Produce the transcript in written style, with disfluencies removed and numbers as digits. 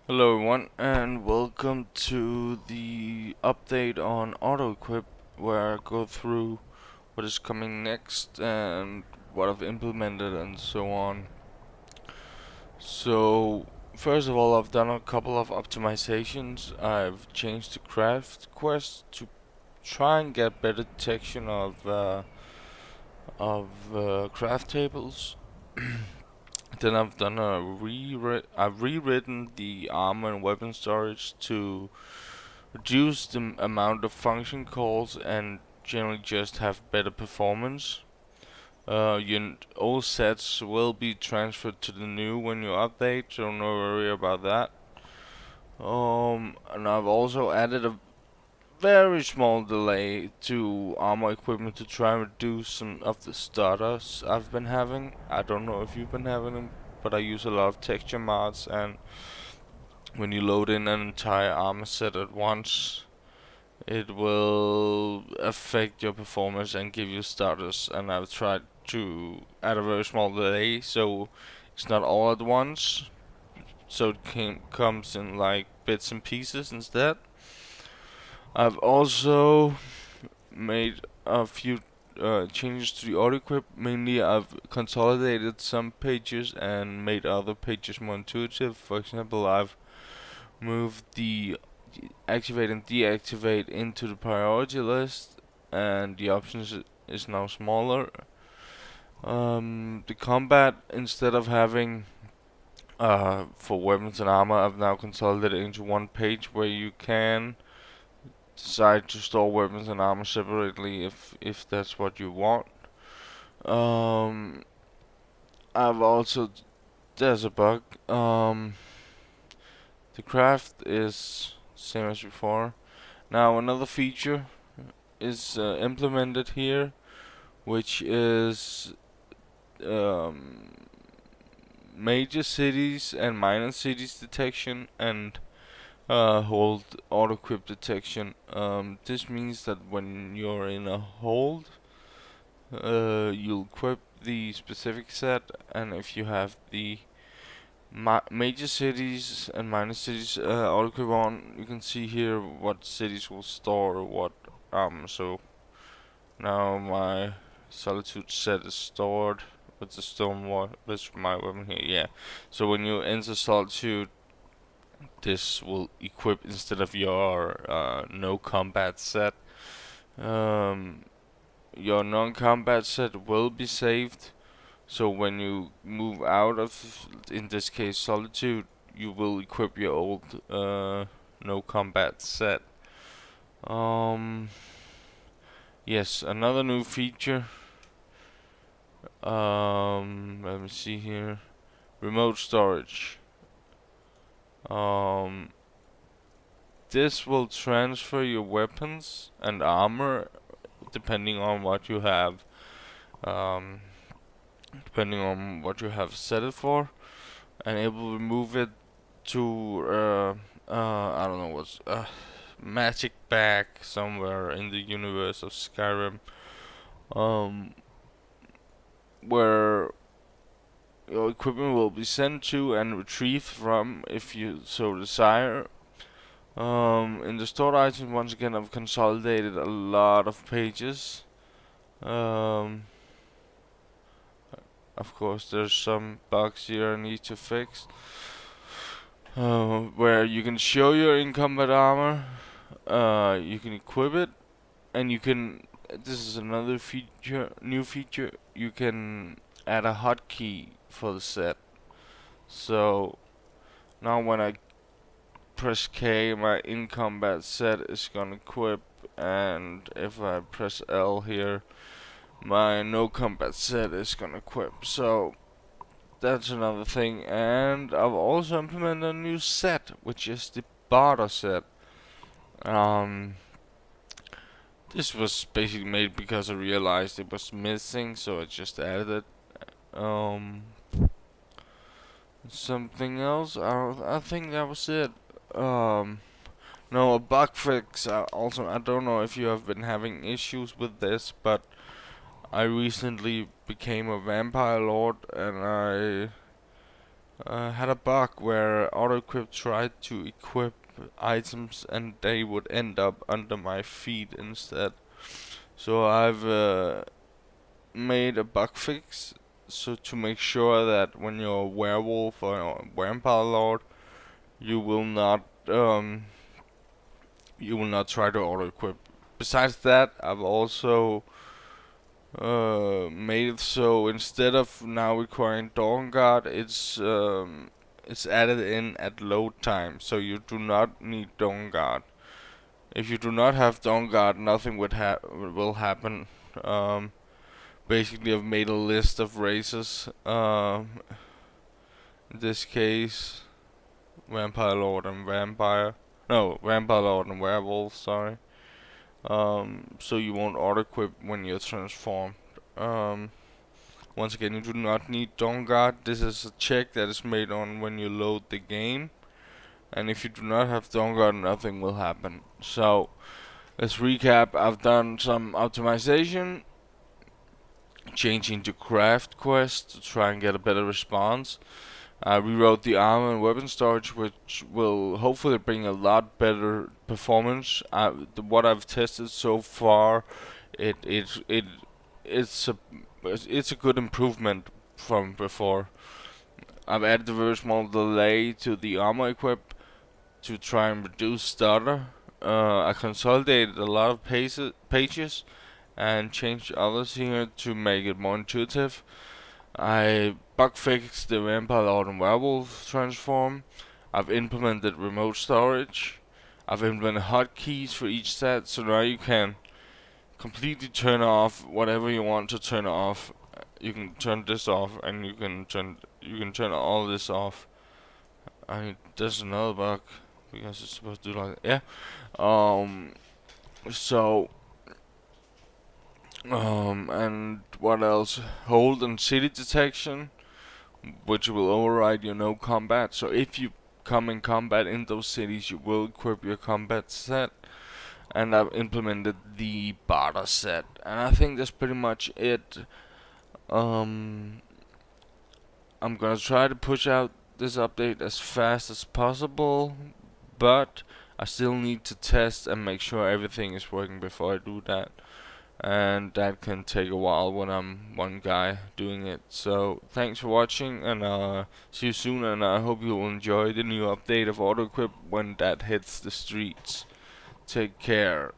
Hello everyone and welcome to the update on auto-equip where I go through what is coming next and what I've implemented and so on. So first of all, I've done a couple of optimizations. I've changed the craft quest to try and get better detection of craft tables. Then I've done I've rewritten the armor and weapon storage to reduce the amount of function calls and generally just have better performance. Your old sets will be transferred to the new when you update, so no worry about that. And I've also added a very small delay to armor equipment to try and reduce some of the stutters I've been having. I don't know if you've been having them, but I use a lot of texture mods, and when you load in an entire armor set at once, it will affect your performance and give you stutters. And I've tried to add a very small delay so it's not all at once, so it comes in like bits and pieces instead. I've also made a few changes to the auto equip. Mainly, I've consolidated some pages and made other pages more intuitive. For example, I've moved the activate and deactivate into the priority list, and the options is now smaller. The combat, instead of having for weapons and armor, I've now consolidated into one page where you can decide to store weapons and armor separately if that's what you want. Um, I've also there's a bug. The craft is same as before. Now another feature is implemented here, which is um, major cities and minor cities detection and hold auto equip detection. This means that when you're in a hold, you'll equip the specific set, and if you have the major cities and minor cities auto equip on, you can see here what cities will store what. So now my Solitude set is stored with the Stormward. That's my weapon here. Yeah. So when you enter Solitude, this will equip instead of your no combat set. Um, your non-combat set will be saved. So when you move out of, in this case, Solitude, you will equip your old no combat set. Um, yes, another new feature. Let me see here. Remote storage. Um, this will transfer your weapons and armor depending on what you have. Um, depending on what you have set it for, and it will move it to I don't know what's magic bag somewhere in the universe of Skyrim, um, where your equipment will be sent to and retrieved from if you so desire. In the stored items, once again, I've consolidated a lot of pages. Um, of course, there's some bugs here I need to fix. Where you can show your in combat armor, you can equip it, and you can. This is another feature, new feature. You can add a hotkey for the set. So now when I press K, my in combat set is gonna equip, and if I press L here, my no combat set is gonna equip. So that's another thing, and I've also implemented a new set, which is the barter set. Um, this was basically made because I realized it was missing, so I just added it. Um, something else? I think that was it. Um, no, a bug fix. Also, I don't know if you have been having issues with this, but I recently became a vampire lord, and I had a bug where auto-equip tried to equip items and they would end up under my feet instead. So I've made a bug fix so to make sure that when you're a werewolf or a vampire lord, you will not try to auto-equip. Besides that, I've also made it so instead of now requiring Dawnguard, it's added in at load time, so you do not need Dawnguard. If you do not have Dawnguard, nothing will happen. Basically, I've made a list of races. In this case, Vampire Lord and Vampire. No, Vampire Lord and Werewolf. Sorry. So you won't auto-equip when you're transformed. Once again, you do not need Dawnguard. This is a check that is made on when you load the game. And if you do not have Dawnguard, nothing will happen. So, let's recap. I've done some optimization, changing to craft quest to try and get a better response. I rewrote the armor and weapon storage, which will hopefully bring a lot better performance. What I've tested so far, it's a good improvement from before. I've added a very small delay to the armor equip to try and reduce stutter. I consolidated a lot of pages and changed others here to make it more intuitive. I bug fixed the Vampire Lord and Werewolf transform. I've implemented remote storage. I've implemented hotkeys for each set, so now you can completely turn off whatever you want to turn off. You can turn this off, and you can turn all this off. There's another bug because it's supposed to do like that. Yeah. So and what else? Hold and city detection, which will override your no combat. So if you come in combat in those cities, you will equip your combat set. And I've implemented the barter set, and I think that's pretty much it. I'm gonna try to push out this update as fast as possible, but I still need to test and make sure everything is working before I do that. And that can take a while when I'm one guy doing it. So thanks for watching, and see you soon, and I hope you'll enjoy the new update of auto-equip when that hits the streets. Take care.